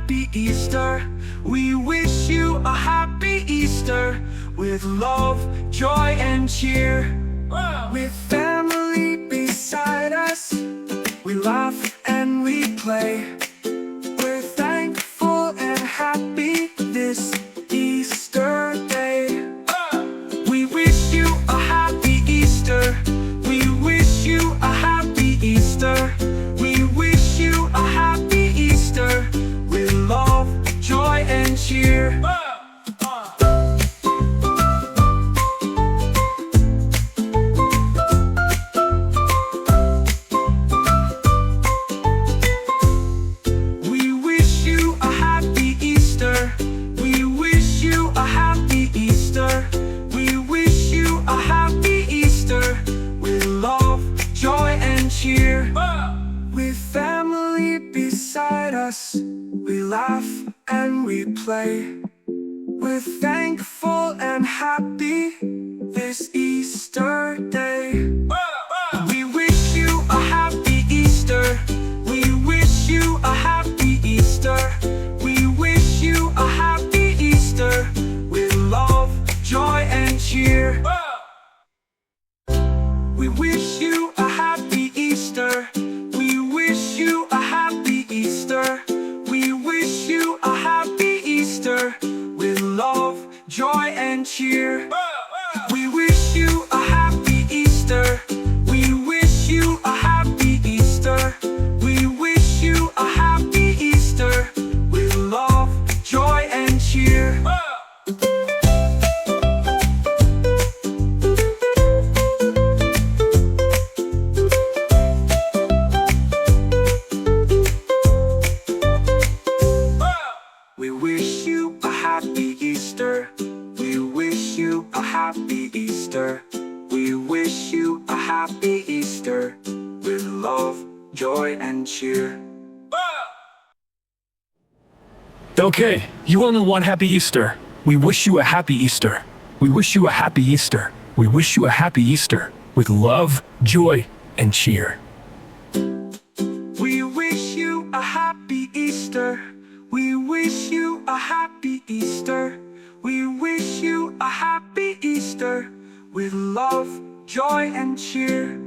happy Easter. We wish you a happy Easter with love, joy, and cheer. With family beside us, we laugh and we play. We're thankful and happy this Easter day. We wish you a happy Easter. We wish you a happy Easter. We wish you a happy Easter with love, joy, and cheer. We wish you a happy Easter. We wish you a happy Easter. We wish you a happy Easter with love, joy, and cheer. With family beside us, we laugh and we play. We're thankful and happy this Easter day. We wish you a happy Easter. We wish you a happy Easter. We wish you a happy Easter with love, joy, and cheer. We wish you a happy Easter. We wish you a happy Easter. We wish you a happy Easter with love, joy, and cheer. We wish you a happy Easter. We wish you a happy Easter. We wish you a happy Easter with love, joy, and cheer. We wish you a happy Easter. We wish you a happy Easter. We wish you a happy Easter with love, joy, and cheer. Okay, you all know one happy Easter. We wish you a happy Easter. We wish you a happy Easter. We wish you a happy Easter with love, joy, and cheer. We wish you a happy Easter. We wish you a happy Easter. We wish you a happy Easter with love, joy, and cheer.